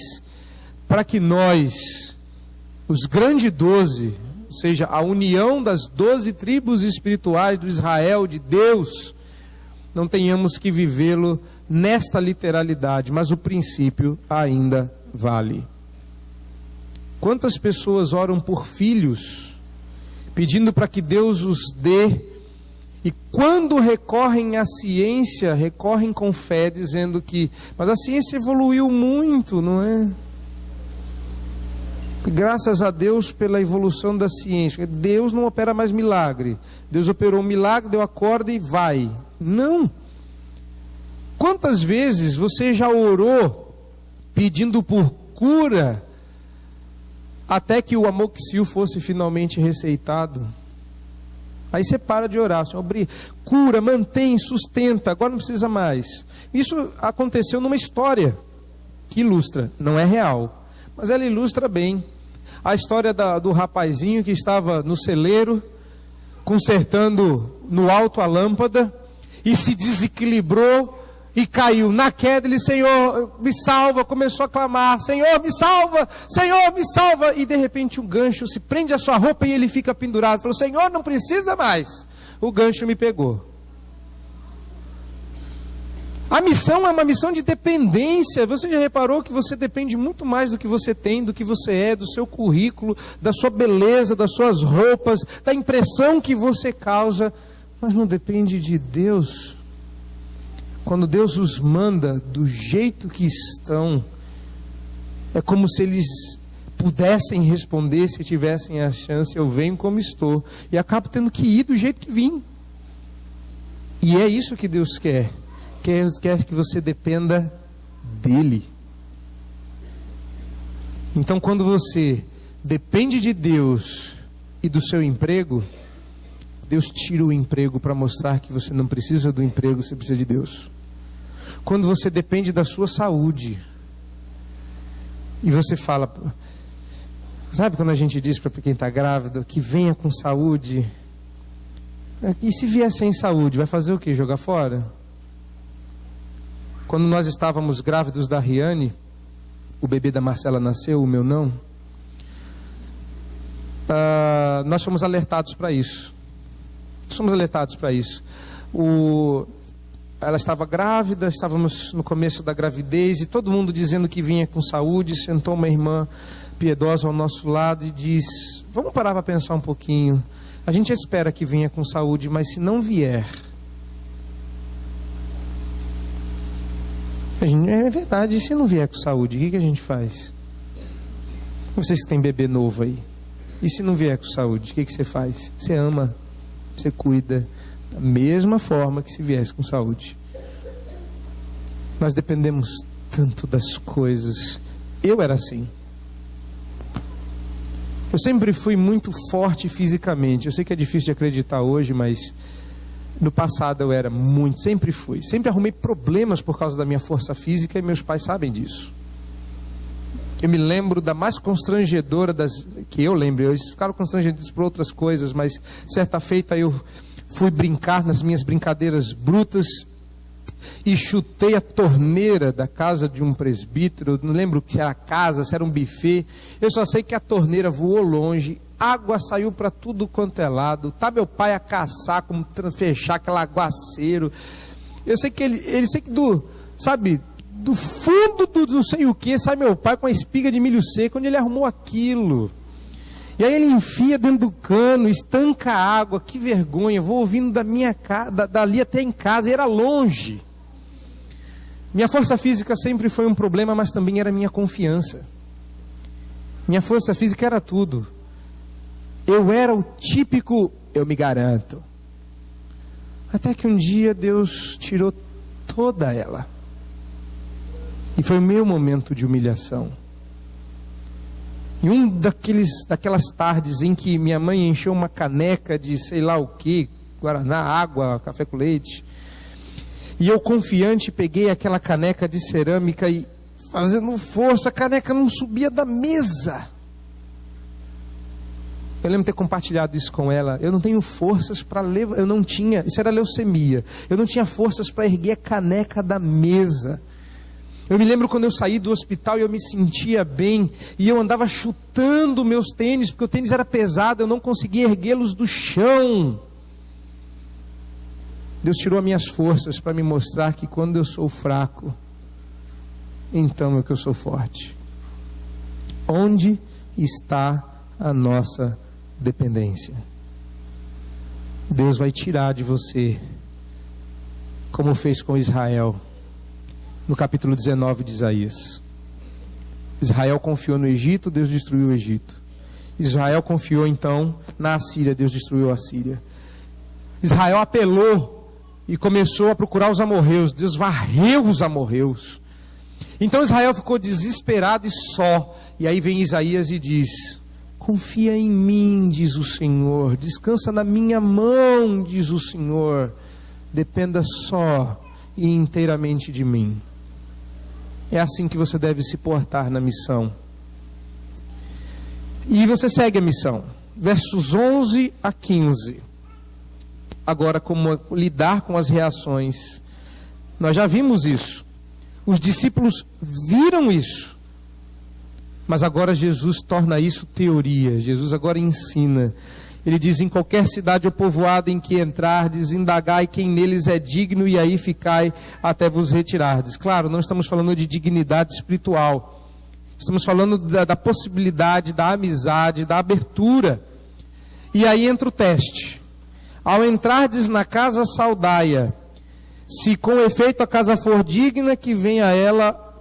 para que nós, os grandes 12, ou seja, a união das 12 tribos espirituais do Israel de Deus, não tenhamos que vivê-lo nesta literalidade, mas o princípio ainda vale. Quantas pessoas oram por filhos, pedindo para que Deus os dê, e quando recorrem à ciência, recorrem com fé, dizendo que, mas a ciência evoluiu muito, não é? Graças a Deus pela evolução da ciência. Deus não opera mais milagre. Deus operou um milagre, deu a corda e vai. Não. Quantas vezes você já orou pedindo por cura, até que o amoxicil fosse finalmente receitado? Aí você para de orar: Senhor, cura, mantém, sustenta, agora não precisa mais. Isso aconteceu numa história que ilustra, não é real, mas ela ilustra bem a história do rapazinho que estava no celeiro, consertando no alto a lâmpada, e se desequilibrou e caiu. Na queda ele: Senhor, me salva. Começou a clamar: Senhor, me salva, Senhor, me salva. E de repente um gancho se prende à sua roupa e ele fica pendurado. Falou: Senhor, não precisa mais, o gancho me pegou. A missão é uma missão de dependência. Você já reparou que você depende muito mais do que você tem, do que você é, do seu currículo, da sua beleza, das suas roupas, da impressão que você causa, mas não depende de Deus. Quando Deus os manda do jeito que estão, é como se eles pudessem responder, se tivessem a chance: eu venho como estou, e acabo tendo que ir do jeito que vim. E é isso que Deus quer. Quer que você dependa dele. Então, quando você depende de Deus e do seu emprego, Deus tira o emprego para mostrar que você não precisa do emprego, você precisa de Deus. Quando você depende da sua saúde, e você fala, sabe quando a gente diz para quem está grávido que venha com saúde? E se vier sem saúde, vai fazer o quê? Jogar fora? Quando nós estávamos grávidos da Riane, o bebê da Marcela nasceu, o meu não, nós fomos alertados para isso. Ela estava grávida, estávamos no começo da gravidez, e todo mundo dizendo que vinha com saúde. Sentou uma irmã piedosa ao nosso lado e diz: vamos parar para pensar um pouquinho. A gente espera que venha com saúde, mas se não vier... É verdade, e se não vier com saúde, o que a gente faz? Vocês que têm bebê novo aí, e se não vier com saúde, o que você faz? Você ama, você cuida, da mesma forma que se viesse com saúde. Nós dependemos tanto das coisas. Eu era assim. Eu sempre fui muito forte fisicamente. Eu sei que é difícil de acreditar hoje, mas no passado eu era muito, sempre fui. Sempre arrumei problemas por causa da minha força física, e meus pais sabem disso. Eu me lembro da mais constrangedora que eu lembro. Eles ficaram constrangidos por outras coisas, mas certa feita eu fui brincar nas minhas brincadeiras brutas e chutei a torneira da casa de um presbítero. Eu não lembro se era casa, se era um buffet. Eu só sei que a torneira voou longe, água saiu para tudo quanto é lado. Tá meu pai a caçar como fechar aquele aguaceiro. Eu sei que sabe, do fundo do não sei o que, sai meu pai com uma espiga de milho seco, onde ele arrumou aquilo. E aí ele enfia dentro do cano, estanca a água, que vergonha, vou ouvindo da minha casa, dali até em casa, e era longe. Minha força física sempre foi um problema, mas também era minha confiança. Minha força física era tudo. Eu era o típico, eu me garanto. Até que um dia Deus tirou toda ela. E foi o meu momento de humilhação. E daquelas tardes em que minha mãe encheu uma caneca de sei lá o que, guaraná, água, café com leite. E eu confiante peguei aquela caneca de cerâmica e fazendo força, a caneca não subia da mesa. Eu lembro de ter compartilhado isso com ela. Eu não tenho forças para levar, eu não tinha, isso era leucemia. Eu não tinha forças para erguer a caneca da mesa. Eu me lembro quando eu saí do hospital e eu me sentia bem, e eu andava chutando meus tênis, porque o tênis era pesado, eu não conseguia erguê-los do chão. Deus tirou as minhas forças para me mostrar que quando eu sou fraco, então é que eu sou forte. Onde está a nossa dependência? Deus vai tirar de você, como fez com Israel. No capítulo 19 de Isaías. Israel confiou no Egito, Deus destruiu o Egito. Israel confiou então na Assíria, Deus destruiu a Assíria. Israel apelou e começou a procurar os amorreus, Deus varreu os amorreus. Então Israel ficou desesperado e só. E aí vem Isaías e diz: confia em mim, diz o Senhor, descansa na minha mão, diz o Senhor, dependa só e inteiramente de mim. É assim que você deve se portar na missão. E você segue a missão. Versos 11 a 15. Agora, como lidar com as reações. Nós já vimos isso. Os discípulos viram isso. Mas agora Jesus torna isso teoria. Jesus agora ensina. Ele diz: em qualquer cidade ou povoado em que entrardes, indagai quem neles é digno, e aí ficai até vos retirardes. Claro, não estamos falando de dignidade espiritual. Estamos falando da possibilidade, da amizade, da abertura. E aí entra o teste. Ao entrardes na casa, saudai-a. Se com efeito a casa for digna, que venha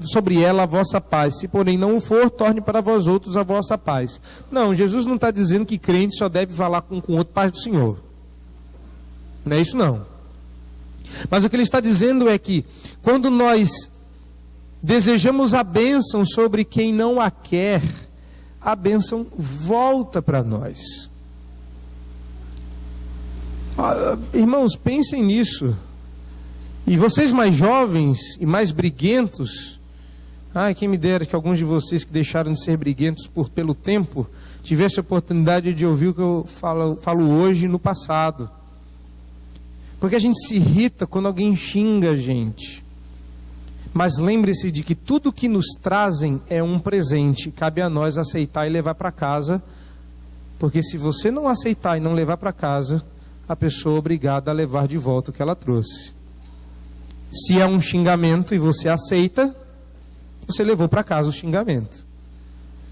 sobre ela a vossa paz. Se porém não o for, torne para vós outros a vossa paz. Não, Jesus não está dizendo que crente só deve falar com o outro, paz do Senhor. Não é isso não. Mas o que ele está dizendo é que quando nós desejamos a bênção sobre quem não a quer, a bênção volta para nós. Irmãos, pensem nisso. E vocês mais jovens e mais briguentos, quem me dera que alguns de vocês que deixaram de ser briguentos pelo tempo, tivessem a oportunidade de ouvir o que eu falo hoje no passado. Porque a gente se irrita quando alguém xinga a gente. Mas lembre-se de que tudo que nos trazem é um presente. Cabe a nós aceitar e levar para casa. Porque se você não aceitar e não levar para casa, a pessoa é obrigada a levar de volta o que ela trouxe. Se é um xingamento e você aceita, você levou para casa o xingamento.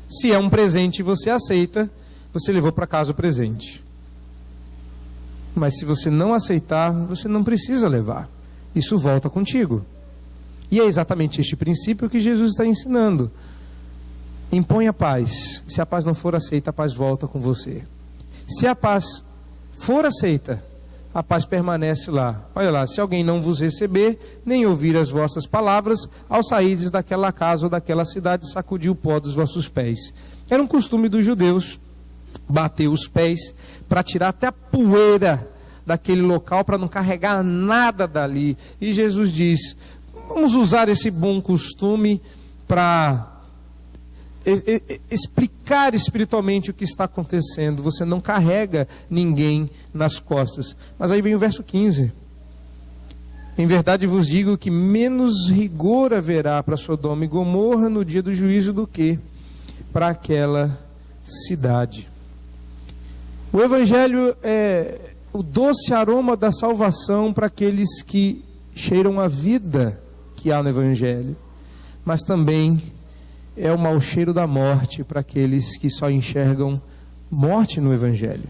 Se é um presente e você aceita, você levou para casa o presente. Mas se você não aceitar, você não precisa levar. Isso volta contigo. E é exatamente este princípio que Jesus está ensinando. Impõe a paz. Se a paz não for aceita, a paz volta com você. Se a paz for aceita, a paz permanece lá. Olha lá, se alguém não vos receber, nem ouvir as vossas palavras, ao sairdes daquela casa ou daquela cidade, sacudir o pó dos vossos pés. Era um costume dos judeus bater os pés para tirar até a poeira daquele local, para não carregar nada dali. E Jesus diz: vamos usar esse bom costume para explicar espiritualmente o que está acontecendo. Você não carrega ninguém nas costas. Mas aí vem o verso 15: em verdade vos digo que menos rigor haverá para Sodoma e Gomorra no dia do juízo do que para aquela cidade. O Evangelho é o doce aroma da salvação para aqueles que cheiram a vida, que há no Evangelho, mas também é o mau cheiro da morte para aqueles que só enxergam morte no Evangelho.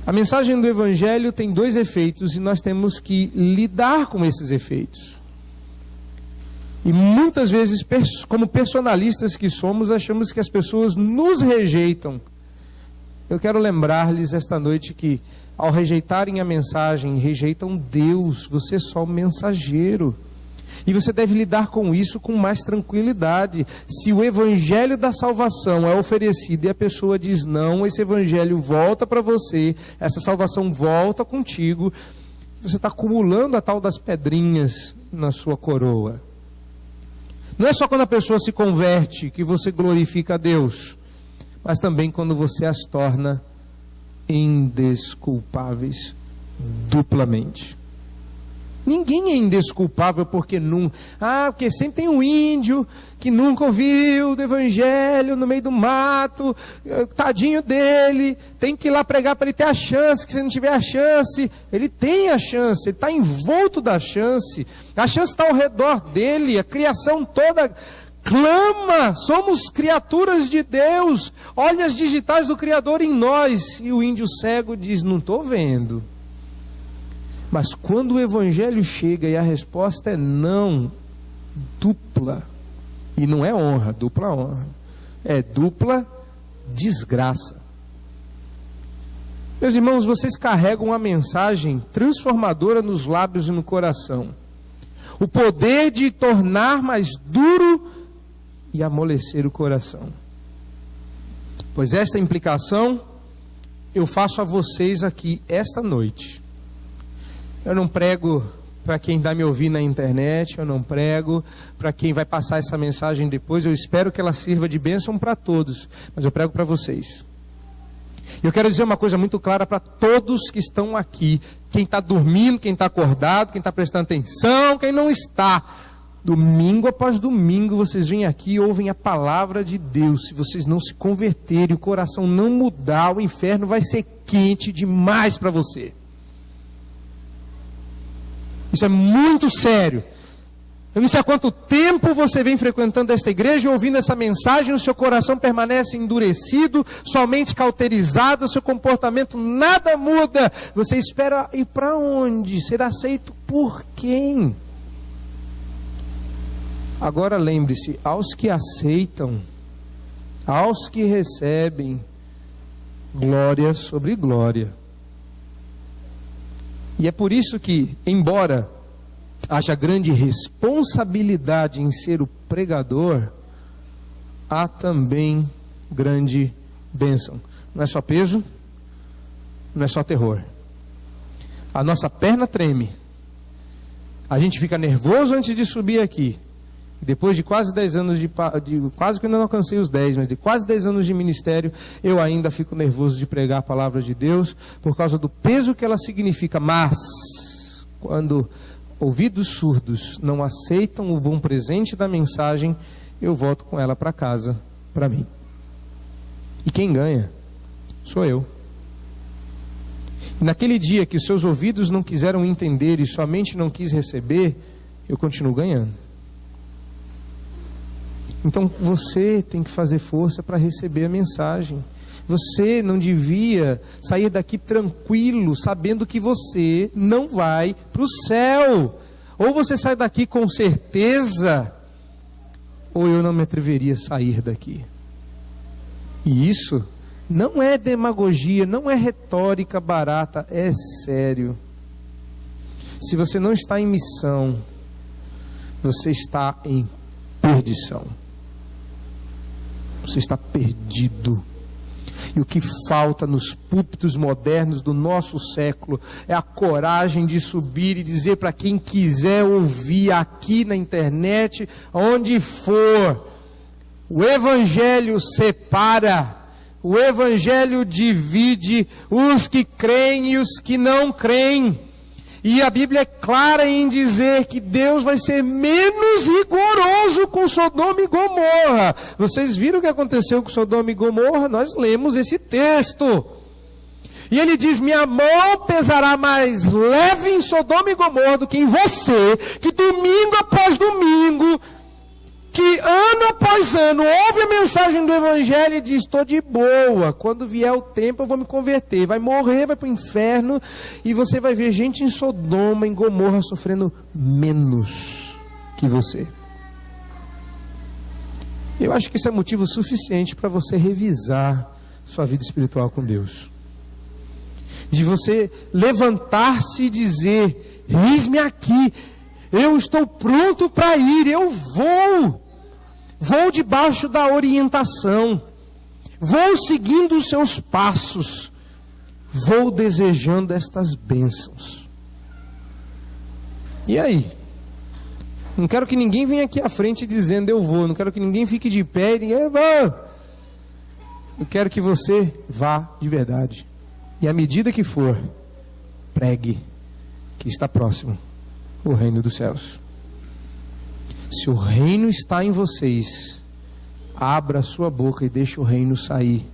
A mensagem do Evangelho tem dois efeitos e nós temos que lidar com esses efeitos. E muitas vezes, como personalistas que somos, achamos que as pessoas nos rejeitam. Eu quero lembrar-lhes esta noite que, ao rejeitarem a mensagem, rejeitam Deus. Você é só um mensageiro. E você deve lidar com isso com mais tranquilidade. Se o evangelho da salvação é oferecido e a pessoa diz não, esse evangelho volta para você, essa salvação volta contigo, você está acumulando a tal das pedrinhas na sua coroa. Não é só quando a pessoa se converte que você glorifica a Deus, mas também quando você as torna indesculpáveis duplamente. Ninguém é indesculpável porque porque sempre tem um índio que nunca ouviu do evangelho no meio do mato, tadinho dele, tem que ir lá pregar para ele ter a chance, que se não tiver a chance, ele tem a chance, ele está envolto da chance, a chance está ao redor dele, a criação toda clama, somos criaturas de Deus, olha as digitais do Criador em nós, e o índio cego diz, não estou vendo. Mas quando o evangelho chega e a resposta é não, dupla, e não é honra, dupla honra, é dupla desgraça. Meus irmãos, vocês carregam uma mensagem transformadora nos lábios e no coração. O poder de tornar mais duro e amolecer o coração. Pois esta implicação eu faço a vocês aqui esta noite. Eu não prego para quem está me ouvindo na internet, eu não prego para quem vai passar essa mensagem depois, eu espero que ela sirva de bênção para todos, mas eu prego para vocês. Eu quero dizer uma coisa muito clara para todos que estão aqui, quem está dormindo, quem está acordado, quem está prestando atenção, quem não está. Domingo após domingo vocês vêm aqui e ouvem a palavra de Deus. Se vocês não se converterem, o coração não mudar, o inferno vai ser quente demais para você. Isso é muito sério. Eu não sei há quanto tempo você vem frequentando esta igreja e ouvindo essa mensagem, o seu coração permanece endurecido, sua mente cauterizada, seu comportamento nada muda. Você espera ir para onde? Ser aceito por quem? Agora lembre-se, aos que aceitam, aos que recebem, glória sobre glória. E é por isso que, embora haja grande responsabilidade em ser o pregador, há também grande bênção. Não é só peso, não é só terror. A nossa perna treme. A gente fica nervoso antes de subir aqui. Depois de quase 10 anos quase que eu não alcancei os 10, mas de quase 10 anos de ministério, eu ainda fico nervoso de pregar a palavra de Deus, por causa do peso que ela significa. Mas, quando ouvidos surdos não aceitam o bom presente da mensagem, eu volto com ela para casa, para mim. E quem ganha? Sou eu. E naquele dia que os seus ouvidos não quiseram entender e sua mente não quis receber, eu continuo ganhando. Então você tem que fazer força para receber a mensagem. Você não devia sair daqui tranquilo, sabendo que você não vai para o céu. Ou você sai daqui com certeza, ou eu não me atreveria a sair daqui. E isso não é demagogia, não é retórica barata, é sério. Se você não está em missão, você está em perdição. Você está perdido. E o que falta nos púlpitos modernos do nosso século é a coragem de subir e dizer para quem quiser ouvir aqui na internet, onde for: o Evangelho separa, o Evangelho divide os que creem e os que não creem. E a Bíblia é clara em dizer que Deus vai ser menos rigoroso com Sodoma e Gomorra. Vocês viram o que aconteceu com Sodoma e Gomorra? Nós lemos esse texto. E ele diz: minha mão pesará mais leve em Sodoma e Gomorra do que em você, que domingo após domingo, que ano após ano, ouve a mensagem do Evangelho e diz: estou de boa, quando vier o tempo eu vou me converter. Vai morrer, vai para o inferno, e você vai ver gente em Sodoma, em Gomorra, sofrendo menos que você. Eu acho que isso é motivo suficiente para você revisar sua vida espiritual com Deus. De você levantar-se e dizer: eis-me aqui, eu estou pronto para ir, eu vou debaixo da orientação, vou seguindo os seus passos, vou desejando estas bênçãos. E aí? Não quero que ninguém venha aqui à frente dizendo eu vou, não quero que ninguém fique de pé e ninguém vá. Eu quero que você vá de verdade. E à medida que for, pregue que está próximo o reino dos céus. Se o reino está em vocês, abra a sua boca e deixe o reino sair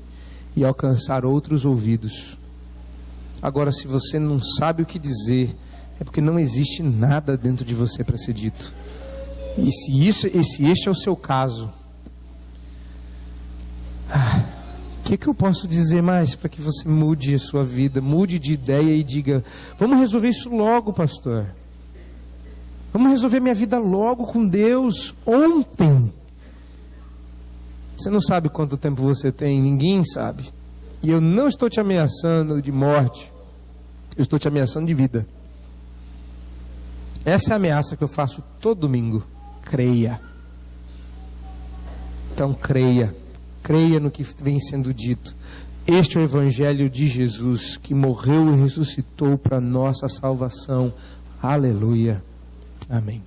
e alcançar outros ouvidos. Agora, se você não sabe o que dizer, é porque não existe nada dentro de você para ser dito. E se este é o seu caso, o que eu posso dizer mais para que você mude a sua vida, mude de ideia e diga: vamos resolver isso logo, pastor. Vamos resolver minha vida logo com Deus, ontem. Você não sabe quanto tempo você tem, ninguém sabe. E eu não estou te ameaçando de morte, eu estou te ameaçando de vida. Essa é a ameaça que eu faço todo domingo. Creia. Então creia no que vem sendo dito. Este é o Evangelho de Jesus, que morreu e ressuscitou para nossa salvação. Aleluia. Amém.